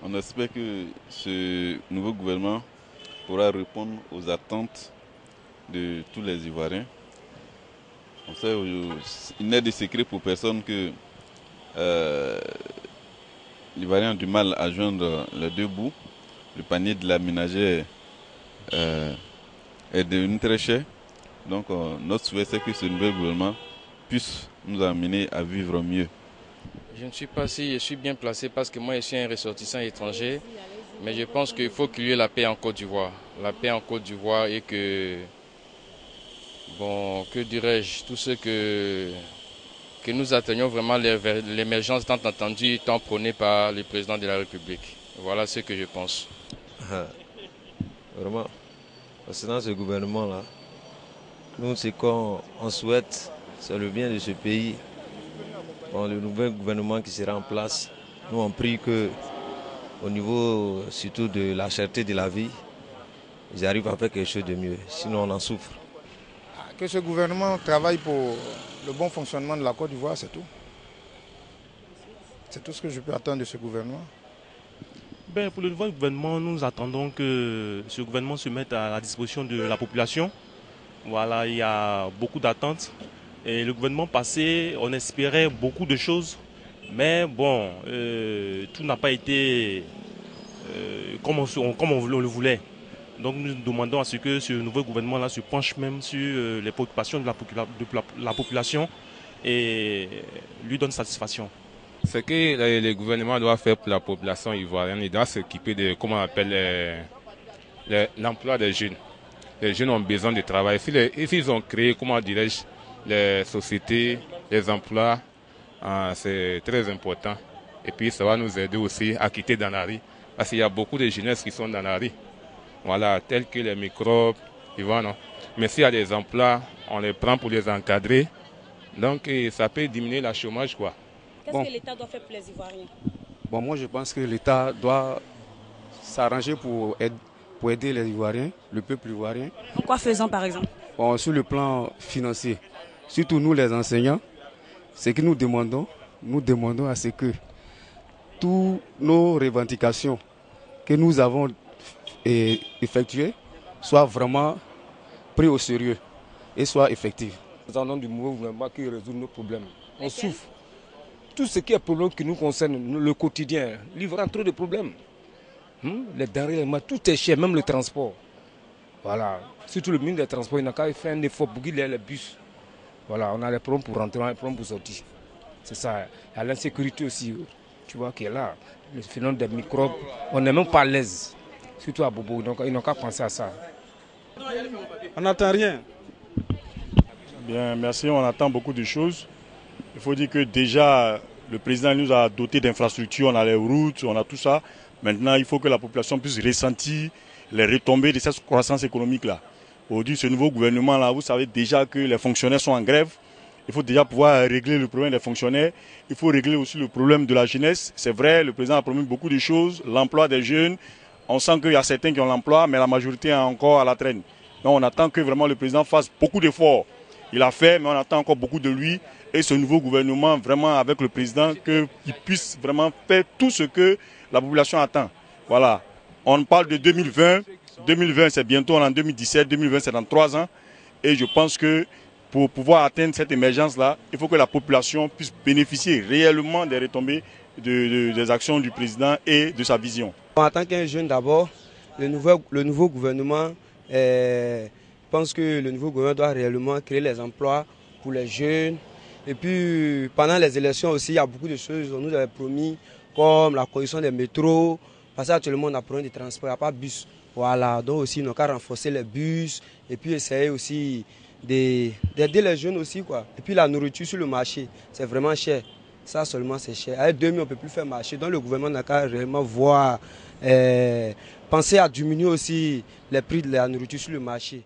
On espère que ce nouveau gouvernement pourra répondre aux attentes de tous les Ivoiriens. On sait, il n'est de secret pour personne que l'Ivoirien a du mal à joindre les deux bouts. Le panier de la ménagère est devenu très cher. Donc notre souhait, c'est que ce nouvel gouvernement puisse nous amener à vivre mieux. Je ne sais pas si je suis bien placé parce que moi je suis un ressortissant étranger, mais je pense qu'il faut qu'il y ait la paix en Côte d'Ivoire. La paix en Côte d'Ivoire et que, bon, que dirais-je, tout ce que nous atteignons vraiment l'émergence tant entendue, tant prônée par le président de la République. Voilà ce que je pense. Vraiment, concernant ce gouvernement-là, nous, ce qu'on souhaite, c'est le bien de ce pays. Bon, le nouvel gouvernement qui sera en place, nous on prie que, au niveau surtout de la cherté de la vie, ils arrivent à faire quelque chose de mieux, sinon on en souffre. Que ce gouvernement travaille pour le bon fonctionnement de la Côte d'Ivoire, c'est tout. C'est tout ce que je peux attendre de ce gouvernement. Ben, pour le nouveau gouvernement, nous attendons que ce gouvernement se mette à la disposition de la population. Voilà, il y a beaucoup d'attentes. Et le gouvernement passé, on espérait beaucoup de choses. Mais bon, tout n'a pas été comme on le voulait. Donc nous demandons à ce que ce nouveau gouvernement-là se penche même sur les préoccupations de la population et lui donne satisfaction. Ce que le gouvernement doit faire pour la population ivoirienne, il doit s'occuper de, comment on appelle, l'emploi des jeunes. Les jeunes ont besoin de travail. S'ils ont créé, comment dirais-je, les sociétés, les emplois, c'est très important. Et puis ça va nous aider aussi à quitter dans la rue. Parce qu'il y a beaucoup de jeunesses qui sont dans la rue. Voilà, tels que les microbes, non. Mais s'il y a des emplois, on les prend pour les encadrer. Donc ça peut diminuer le chômage, quoi. Qu'est-ce que l'État doit faire pour les Ivoiriens? Bon, moi je pense que l'État doit s'arranger pour aider les Ivoiriens, le peuple ivoirien. En quoi faisant par exemple? Bon, sur le plan financier, surtout nous les enseignants, ce que nous demandons à ce que toutes nos revendications que nous avons effectuées soient vraiment prises au sérieux et soient effectives. Nous attendons du nouveau gouvernement qui résout nos problèmes. On souffre. Tout ce qui est problème qui nous concerne, le quotidien, l'Ivoire a trop de problèmes. Les denrées, tout est cher, même le transport. Voilà. Surtout le ministre des Transports, il n'a qu'à faire un effort pour qu'il ait les bus. Voilà, on a les problèmes pour rentrer, on a les problèmes pour sortir. C'est ça. Il y a l'insécurité aussi, tu vois, qui est là. Le phénomène des microbes, on n'est même pas à l'aise. Surtout à Bobo, donc ils n'ont qu'à penser à ça. On n'attend rien. Bien, merci, on attend beaucoup de choses. Il faut dire que déjà, le président nous a doté d'infrastructures, on a les routes, on a tout ça. Maintenant, il faut que la population puisse ressentir les retombées de cette croissance économique-là. Aujourd'hui, ce nouveau gouvernement-là, vous savez déjà que les fonctionnaires sont en grève. Il faut déjà pouvoir régler le problème des fonctionnaires. Il faut régler aussi le problème de la jeunesse. C'est vrai, le président a promis beaucoup de choses. L'emploi des jeunes, on sent qu'il y a certains qui ont l'emploi, mais la majorité est encore à la traîne. Donc on attend que vraiment le président fasse beaucoup d'efforts. Il a fait, mais on attend encore beaucoup de lui. Et ce nouveau gouvernement, vraiment avec le président, qu'il puisse vraiment faire tout ce que la population attend. Voilà. On parle de 2020. 2020, c'est bientôt, on est en 2017. 2020, c'est dans 3 ans. Et je pense que pour pouvoir atteindre cette émergence-là, il faut que la population puisse bénéficier réellement des retombées des actions du président et de sa vision. En tant qu'un jeune d'abord, le nouveau gouvernement, je pense que le nouveau gouvernement doit réellement créer les emplois pour les jeunes. Et puis pendant les élections aussi, il y a beaucoup de choses qu'on nous avait promis, comme la construction des métros. Parce qu'actuellement, on a problème de transport, il n'y a pas de bus. Voilà, donc aussi, on a qu'à renforcer les bus et puis essayer aussi d'aider les jeunes aussi, quoi. Et puis la nourriture sur le marché, c'est vraiment cher. Ça seulement, c'est cher. Avec 2000, on ne peut plus faire marché. Donc le gouvernement n'a qu'à réellement voir, penser à diminuer aussi les prix de la nourriture sur le marché.